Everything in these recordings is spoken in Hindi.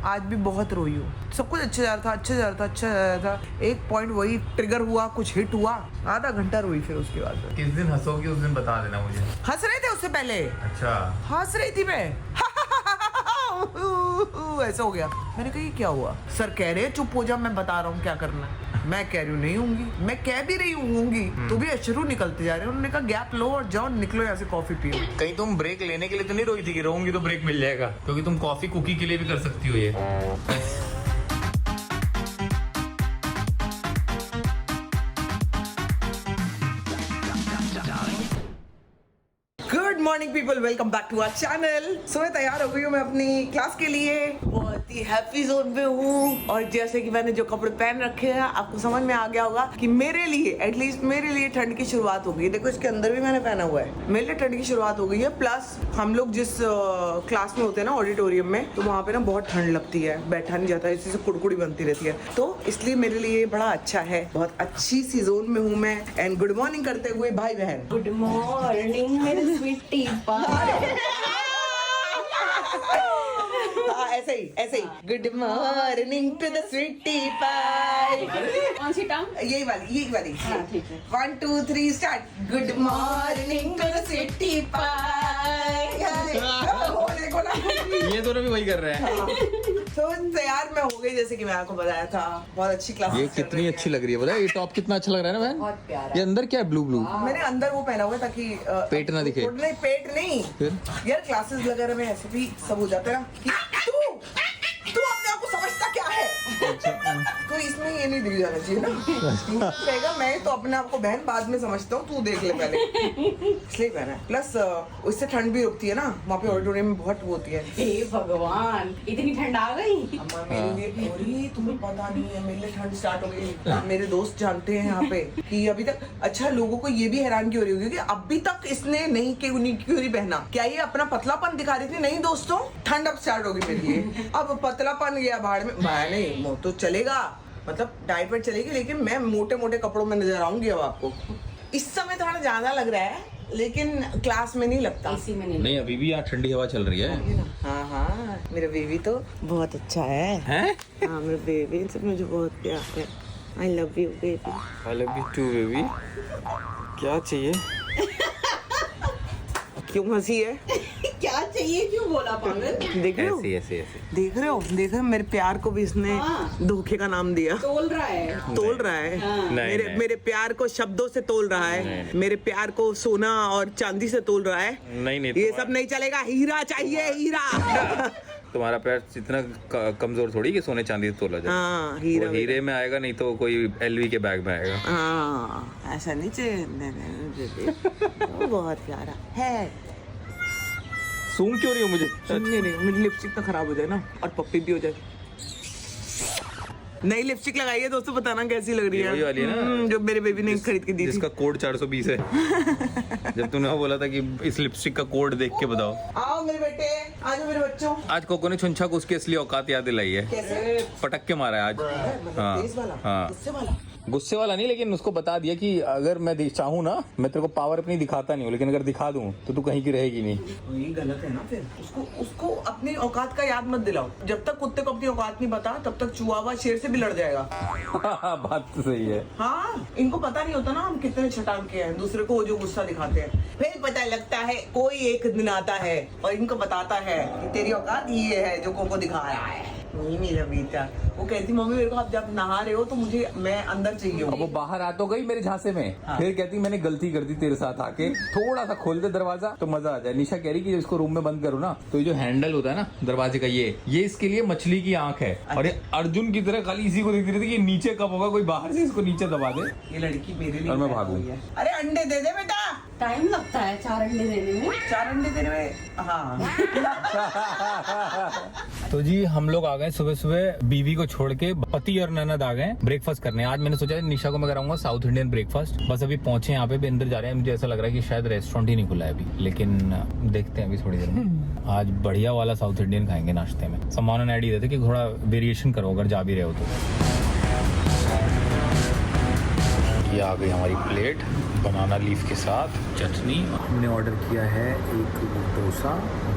आज भी बहुत रोई हूँ। सब कुछ अच्छा जा रहा था, अच्छा जा रहा था, अच्छा जा रहा था। एक पॉइंट वही ट्रिगर हुआ, कुछ हिट हुआ, आधा घंटा रोई फिर उसके बाद। किस दिन हंसोगी उस दिन बता देना मुझे। हंस रहे थे उससे पहले। अच्छा। हंस रही थी मैं। ऐसा हो गया। मैंने कहा ये क्या हुआ? सर कह रहे चुप हो जा, मैं बता रहा हूँ क्या करना है। मैं कह रही हूँ नहीं होंगी, मैं कह भी रही होंगी तो भी अश्रु निकलते जा रहे हैं। उन्होंने कहा गैप लो और जाओ, निकलो यहाँ से, कॉफी पियो। कहीं तुम ब्रेक लेने के लिए तो नहीं रोई थी कि रोऊंगी तो ब्रेक मिल जाएगा? क्योंकि तुम कॉफी कुकी के लिए भी कर सकती हो ये। Good morning people, welcome back to our channel. So मैं तैयार हो गई हूँ मैं अपनी क्लास के लिए, बहुत ही हैप्पी जोन में हूँ। और जैसे कि मैंने जो कपड़े पहन रखे हैं, आपको समझ में आ गया होगा कि मेरे लिए, एटलीस्ट मेरे लिए ठंड की शुरुआत हो गई है। देखो इसके अंदर भी मैंने पहना हुआ है, मेरे लिए ठंड की शुरुआत हो गई है। प्लस हम लोग जिस क्लास में होते हैं ना, ऑडिटोरियम में, तो वहाँ पे ना बहुत ठंड लगती है, बैठा नहीं जाता, इसी से कुड़कुड़ी बनती रहती है। तो इसलिए मेरे लिए बड़ा अच्छा है, बहुत अच्छी सी जोन में हूँ मैं। एंड गुड मॉर्निंग करते हुए भाई बहन। गुड मॉर्निंग मेरे स्वीटी पाई। ऐसे ही good morning to the sweetie pie. कौन सी टंग? यही वाली हाँ, ठीक है। 1 2 3 start. Good morning to the sweetie pie. ये दोनों भी वही कर रहे हैं। तो यार मैं हो गई, जैसे कि मैं आपको बताया था, बहुत अच्छी क्लास। ये कितनी अच्छी लग रही है, पता है? ये टॉप कितना अच्छा लग रहा है ना बहन। बहुत प्यारा। ये अंदर क्या है? Blue blue. मैंने अंदर वो पहना हुआ है ताकि पेट ना दिखे। नहीं, पेट नहीं फिर? यार क्लासेस वगैरह में ऐसे भी सब हो जाता है ना कि तू अपने आप को समझता क्या है। तो इसमें ये नहीं दिख जाना चाहिए ना। कहेगा मैं तो अपने आप को बहन बाद में समझता हूँ, तू देख ले पहले। इसलिए पहना है। प्लस उससे ठंड भी रुकती है ना, वहाँ पे ऑडिटोरियम में बहुत वो होती है। हे भगवान, इतनी ठंड आ गई। अम्मा मेरे लिए, अरे तुम्हें पता नहीं है, मेरे लिए ठंड स्टार्ट हो गई। मेरे दोस्त जानते हैं यहाँ पे कि अभी तक, अच्छा लोगों को ये भी हैरानगी हो रही होगी कि अभी तक इसने क्यों नहीं पहना। क्या ये अपना पतलापन दिखा रही थी? नहीं दोस्तों, ठंड अब स्टार्ट होगी मेरे लिए। अब पतलापन गया भाड़ में, नहीं वो तो चलेगा, मतलब डाइट वेट चलेगी, लेकिन मैं मोटे मोटे कपड़ों में नजर आऊंगी अब आपको। इस समय थोड़ा ज्यादा लग रहा है, लेकिन क्लास में नहीं लगता। इसी में नहीं, अभी भी यहाँ ठंडी हवा चल रही है। हाँ, मेरा बेबी तो बहुत अच्छा है। हैं? हाँ, मेरा बेबी से मुझे बहुत प्यार है। I love you baby. I love you too baby. क्या चाहिए? क्यों हंसी है? क्या चाहिए, क्यों बोला पागल? देख रहे हो? ऐसे देख रहे हो मेरे प्यार को भी इसने हाँ। धोखे का नाम दिया। तोल रहा है। हाँ। नहीं, नहीं। मेरे प्यार को शब्दों से तोल रहा है। नहीं। मेरे प्यार को सोना और चांदी से तोल रहा है। नहीं, ये सब नहीं चलेगा, हीरा चाहिए, हीरा। तुम्हारा प्यार इतना कमजोर थोड़ी कि सोने चांदी से तोला जाए। हाँ, हीरा वो हीरे में आएगा, नहीं तो कोई एलवी के बैग में आएगा। हाँ, ऐसा नहीं चाहिए। नहीं, वो बहुत प्यारा है। सूंघ क्यों रही हो मुझे? नहीं, मेरी लिपस्टिक तो खराब हो जाए ना, और पप्पी भी हो जाए। नई लिपस्टिक लगाई है दोस्तों, बताना कैसी लग रही है। वही वाली है ना, जो मेरे बेबी ने खरीद के दी थी। जिसका कोड 420 है। जब तुमने वो बोला था कि इस लिपस्टिक का कोड देख के बताओ। आओ मेरे बेटे, आज मेरे बच्चों। आज कोको ने छुंछा को उसकी असली औकात याद दिलाई है। कैसे? पटक के मारा है आज। हाँ, तेज वाला? हाँ। गुस्से वाला? गुस्से वाला नहीं, लेकिन उसको बता दिया कि अगर मैं चाहूँ ना, मैं तेरे को पावर अपनी दिखाता नहीं हूँ, लेकिन अगर दिखा दूँ तो तू कहीं की रहेगी नहीं। ये गलत है ना फिर। उसको अपनी औकात का याद मत दिलाओ। जब तक कुत्ते को अपनी औकात नहीं पता, तब तक चुहावा शेर से भी लड़ जाएगा। बात तो सही है। हाँ, इनको पता नहीं होता ना हम कितने छटांग के हैं, दूसरे को जो गुस्सा दिखाते हैं। फिर पता लगता है कोई एक दिन आता है और इनको बताता है कि तेरी औकात ये है जो कोको दिखा रहा है। नहीं मेरा बेटा, वो कहती मम्मी मेरे को आप जब नहा रहे हो तो मुझे, मैं अंदर चाहिए अब वो हूँ। बाहर आ तो गई मेरे झांसे में। हाँ। फिर कहती मैंने गलती कर दी तेरे साथ आके, थोड़ा सा खोल दे दरवाजा तो मजा आ जाए। निशा कह रही कि इसको रूम में बंद करो ना, तो ये जो हैंडल होता है ना दरवाजे का, ये इसके लिए मछली की आंख है। और ये अर्जुन की तरह खाली इसी को देखती रहती कि नीचे कब होगा, कोई बाहर से इसको नीचे दबा दे। ये लड़की मेरे लिए और मैं पैदा भागूं। हुई है। अरे अंडे दे दे बेटा। टाइम लगता है 4 अंडे देने में। 4 अंडे देने में। हाँ। तो जी हम लोग आ गए सुबह सुबह, बीवी को छोड़ के पति और ननद आ गए ब्रेकफास्ट करने। आज मैंने सोचा निशा को मैं कराऊंगा साउथ इंडियन ब्रेकफास्ट। बस अभी पहुंचे यहाँ पे, भी अंदर जा रहे हैं। मुझे ऐसा लग रहा है कि शायद रेस्टोरेंट ही नहीं खुला है अभी, लेकिन देखते हैं अभी थोड़ी देर में। आज बढ़िया वाला साउथ इंडियन खाएंगे नाश्ते में। सम्मान ने आइडिया देते कि थोड़ा वेरिएशन करो अगर जा भी रहे हो तो। ये आ गई हमारी प्लेट बनाना लीफ के साथ चटनी। हमने ऑर्डर किया है एक डोसा,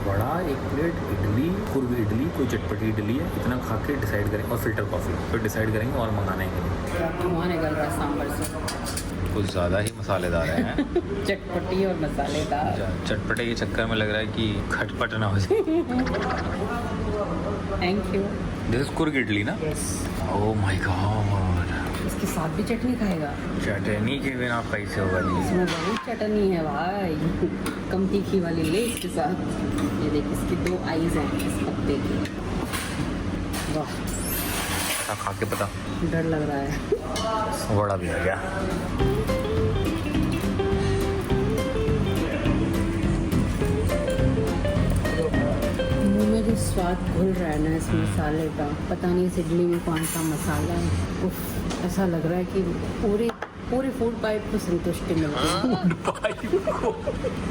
वड़ा, एक प्लेट इडली, कुर्ग इडली, कोई चटपटी इडली है, इतना खा के डिसाइड करेंगे और फिल्टर कॉफ़ी, फिर डिसाइड करेंगे और मंगाना है। धुआं निकल रहा है सांभर से, कुछ ज़्यादा ही मसालेदार है। चटपटी और मसालेदार। चटपटे के चक्कर में लग रहा है कि खटपट ना हो जाए। Thank you. This is Coorg idli ना? ओह माय गॉड, इसके साथ भी चटनी खाएगा? चटनी के बिना कैसे होगा जी? इसमें बहुत चटनी है भाई, कम तीखी वाली ले इसके साथ। ये देख, इसकी 2 आईज हैं इस पत्ते की। वाह, खा के पता डर लग रहा है। वड़ा भी आ गया। मुंह में जो स्वाद घुल रहा है ना इस मसाले का, पता नहीं इस इडली में कौन सा मसाला है। उफ, ऐसा लग रहा है कि पूरे फूड पाइप को संतुष्टि मिल रही है। फूड पाइप को,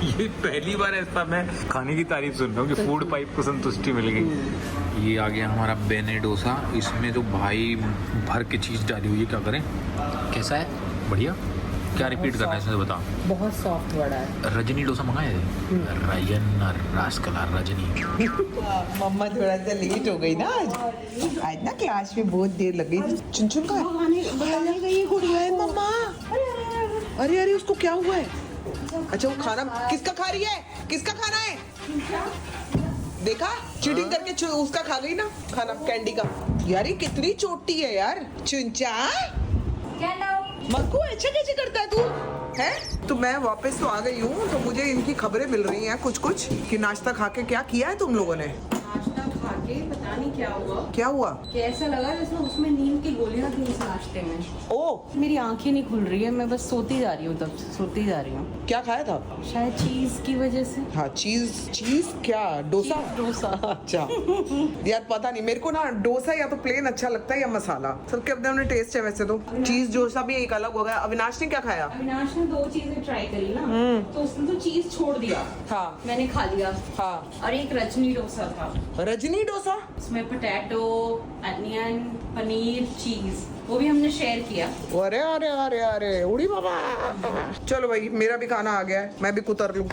ये पहली बार ऐसा मैं खाने की तारीफ सुन रहा हूँ कि फूड पाइप को संतुष्टि मिल गई। ये आ गया हमारा बेने डोसा। इसमें तो भाई भर के चीज़ डाली हुई है। क्या करें, कैसा है? बढ़िया। क्या रिपीट करना है इसमें बता। बहुत सॉफ्ट वड़ा है। रजनी डोसा मंगाया है? रजन रासकला रजनी। मम्मा थोड़ा सा लेट हो गई ना आज ना क्लास में बहुत देर लग गई। चुन का बताने गई गुड़िया है मम्मा। अरे अरे उसको क्या हुआ है? अच्छा वो खाना किसका खा रही है? किसका खाना है? देखा, चीटिंग करके उसका खा गई ना खाना, कैंडी का। यार ये कितनी चोटी है यार। चुनचा मक्कू ऐसा कैसे करता है तू? है तो मैं वापस तो आ गई हूँ, तो मुझे इनकी खबरें मिल रही हैं कुछ कि नाश्ता खा के क्या किया है तुम लोगों ने? नाश्ता खा के पता नहीं क्या हुआ। क्या हुआ? कैसा लगा जैसे उसमें नींद की गोलियां थी इस नाश्ते में। ओ, मेरी आंखें नहीं खुल रही है, मैं बस सोती जा रही हूँ, तब से सोती जा रही हूँ। क्या खाया था? शायद चीज की वजह से। हाँ चीज क्या? डोसा? डोसा। अच्छा यार पता नहीं, मेरे को ना डोसा या तो प्लेन अच्छा लगता है या मसाला। सबके अपने अपने टेस्ट है। वैसे तो चीज डोसा भी एक अलग हो गया। अविनाश ने क्या खाया? अविनाश ने 2 चीजें ट्राई करी ना, तो उसने तो चीज छोड़ दिया। हाँ मैंने खा लिया। हाँ, और एक रजनी डोसा था, रजनी डोसा। उसमें पोटैटो, अनियन, पनीर, चीज, वो भी हमने शेयर किया। अरे अरे अरे अरे उड़ी बाबा। चलो भाई मेरा भी खाना आ गया है, मैं भी कुतर लूं।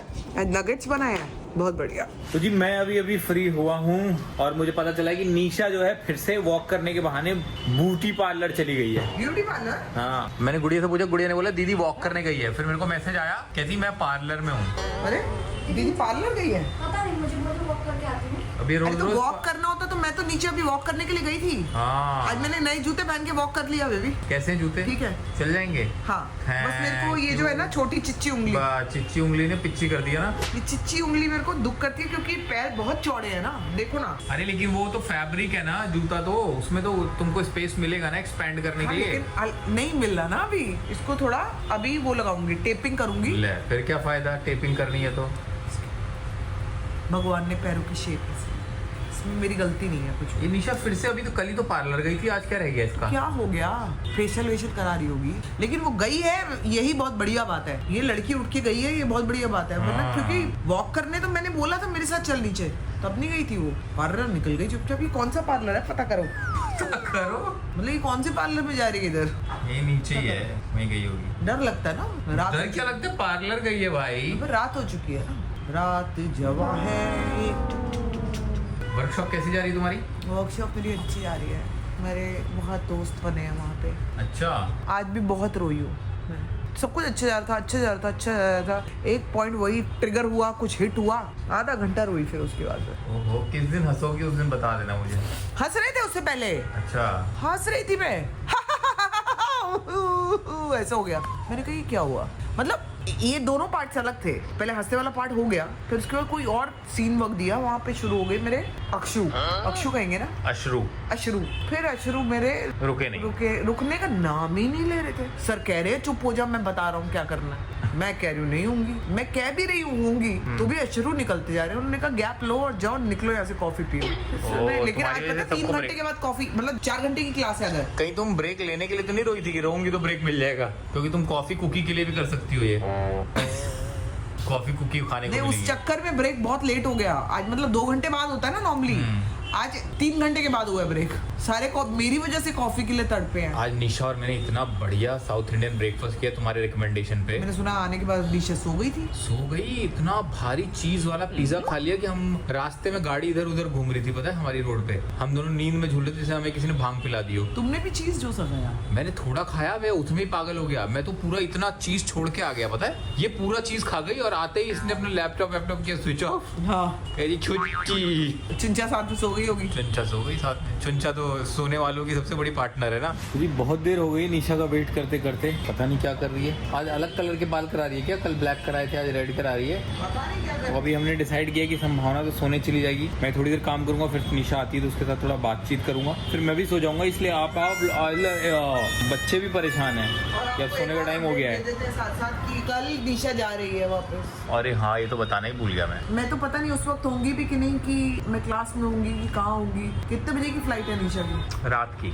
नगेट्स बनाया है, बहुत बढ़िया। तो जी मैं अभी फ्री हुआ हूँ और मुझे पता चला कि निशा जो है फिर से वॉक करने के बहाने ब्यूटी पार्लर चली गई है। Beauty parlour? हाँ, मैंने गुड़िया से पूछा, गुड़िया ने बोला दीदी वॉक करने गई है। फिर मेरे को मैसेज आया, कहती मैं पार्लर में हूँ। अरे दीदी पार्लर गई है? पता नहीं, मुझे बोलो वॉक करके आती हूँ। अभी रोज तो रोज वॉक करना होता तो मैं तो नीचे अभी वॉक करने के लिए गई थी। हाँ, आज मैंने नए जूते पहन के वॉक कर लिया बेबी। कैसे जूते? ठीक है, चल जाएंगे। हाँ बस मेरे को ये जो है ना छोटी चिच्ची उंगली, चिच्ची उंगली ने पिच्ची कर दिया ना। ये चिच्ची उंगली मेरे को दुख करती है क्योंकि पैर बहुत चौड़े हैं ना, देखो ना। अरे लेकिन वो तो फैब्रिक है ना जूता, तो उसमें तो तुमको स्पेस मिलेगा ना एक्सपैंड करने हाँ, के लिए। लेकिन नहीं मिल रहा ना अभी। इसको थोड़ा अभी वो लगाऊंगी, टेपिंग करूंगी। ले फिर क्या फायदा, टेपिंग करनी है तो। भगवान ने पैरों की शेप इसमें मेरी गलती नहीं है कुछ। ये निशा फिर से, अभी तो कल ही तो पार्लर गई थी, आज क्या रह गया इसका? क्या हो गया? फेशियल वेशियल करा रही होगी, लेकिन वो गई है, यही बहुत बढ़िया बात है। ये लड़की उठ के गई है, ये बहुत बढ़िया बात है। वरना क्योंकि वॉक करने तो मैंने बोला था मेरे साथ चल नीचे, तब नहीं गई थी वो। पार्लर निकल गई चुपचाप। ये कौन सा पार्लर है पता करो। मतलब ये कौन से पार्लर में जा रही है इधर? ये नीचे ही है, वहीं गई होगी। डर लगता है ना रात। डर क्या लगता है, पार्लर गई है भाई। अब रात हो चुकी है ना, रात जवा है। वर्कशॉप कैसी जा रही है तुम्हारी? वर्कशॉप मेरी अच्छी जा रही है, मेरे बहुत दोस्त बने हैं वहाँ पे। अच्छा, आज भी बहुत रोई हूँ मैं। सब कुछ अच्छा जा रहा था। एक पॉइंट वही ट्रिगर हुआ, कुछ हिट हुआ, आधा घंटा रोई फिर उसके बाद। ओहो, किस दिन हंसोगी उस दिन बता देना मुझे। हंस रहे थे उससे पहले? अच्छा, हंस रही थी मैं। ऐसा हो गया। मैंने कहा ये क्या हुआ? मतलब ये दोनों पार्ट्स अलग थे। पहले हंसने वाला पार्ट हो गया, फिर उसके बाद कोई और सीन वर्क दिया, वहाँ पे शुरू हो गए मेरे अक्षु कहेंगे ना, अश्रु। फिर अश्रु मेरे रुकने का नाम ही नहीं ले रहे थे। सर कह रहे चुप हो जा, मैं बता रहा हूँ क्या करना है। मैं कह रही हूँ नहीं होंगी, मैं कह भी रही होंगी, तो भी अश्रु निकलते जा रहे हैं। उन्होंने कहा गैप लो और जाओ, निकलो यहाँ से, कॉफी पियो। लेकिन आज पता 3 घंटे के बाद कॉफी, मतलब 4 घंटे की क्लास है। अगर कहीं तुम ब्रेक लेने के लिए तो नहीं रोई थी कि रहूंगी तो ब्रेक मिल जाएगा? क्योंकि तुम कॉफी कुकी के लिए भी कर सकती हो ये। कॉफी कुकी खाने को नहीं, उस चक्कर में ब्रेक बहुत लेट हो गया आज। मतलब 2 घंटे बाद होता है ना नॉर्मली, आज 3 घंटे के बाद हुआ है ब्रेक। सारे मेरी वजह से कॉफी के लिए तड़पे हैं। आज निशा और मैंने इतना बढ़िया साउथ इंडियन ब्रेकफास्ट किया तुम्हारे रिकमेंडेशन पे। मैंने सुना आने के बाद निशा सो गई थी। सो गई, इतना भारी चीज वाला पिज्जा खा लिया कि हम रास्ते में गाड़ी इधर उधर घूम रही थी, पता है हमारी रोड पे। हम दोनों नींद में झूले थे, जैसे हमें किसी ने भांग पिला दी हो। तुमने भी चीज जो सजाया? मैंने थोड़ा खाया, मैं उसमें ही पागल हो गया। मैं तो पूरा इतना चीज छोड़ के आ गया, पता है। ये पूरा चीज खा गई और आते ही इसने अपना लैपटॉप किया स्विच ऑफ। हाँ, कह छुट्टी। चिंचा साथ में सो गई होगी। चुंचा सो गई साथ में। चुंचा तो सोने वालों की सबसे बड़ी पार्टनर है ना। जी बहुत देर हो गई निशा का वेट करते करते, पता नहीं क्या कर रही है। आज अलग कलर के बाल करा रही है क्या? कल ब्लैक कराए थे, आज रेड करा रही है। पता नहीं क्या कर तो अभी हमने डिसाइड किया कि संभावना तो सोने चली जाएगी। मैं थोड़ी देर काम करूंगा, फिर निशा आती है तो उसके साथ थोड़ा बातचीत करूंगा, फिर मैं भी सो जाऊंगा। इसलिए आप बच्चे भी परेशान हैं कि अब सोने का टाइम हो गया है। साथ साथ की कल निशा जा रही है वापस। अरे हाँ, ये तो बताना ही भूल गया मैं तो पता नहीं उस वक्त होंगी भी कि नहीं, कि मैं क्लास में होंगी कि कहाँ होंगी। कितने बजे की फ्लाइट है निशा की? रात की।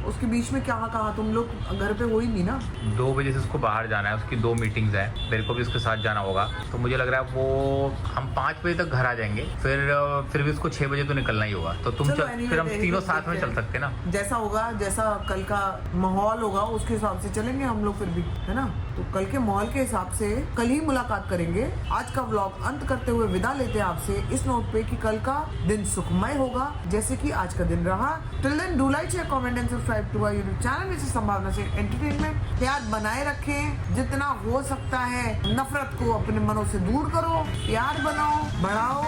उसके बीच में क्या कहा? तुम लोग घर पे हो ही नहीं ना? 2 बजे से उसको बाहर जाना है, उसकी 2 मीटिंग्स है, मेरे को भी उसके साथ जाना होगा। तो मुझे लग रहा है वो हम 5 बजे तक घर आ जाएंगे, फिर भी उसको 6 बजे तो निकलना ही होगा। तो तुम फिर हम तीनों साथ में चल सकते ना। जैसा होगा, जैसा कल का माहौल होगा उसके हिसाब से चलेंगे हम लोग फिर भी, है ना। तो कल के माहौल के हिसाब से कल ही मुलाकात करेंगे। आज का व्लॉग अंत करते हुए विदा लेते हैं आपसे इस नोट पे कि कल का दिन सुखमय होगा जैसे कि आज का दिन रहा। Till then do like, share, comment and subscribe to our YouTube channel. में से संभावना से एंटरटेनमेंट प्यार बनाए रखें, जितना हो सकता है नफरत को अपने मनों से दूर करो, प्यार बनाओ, बढ़ाओ।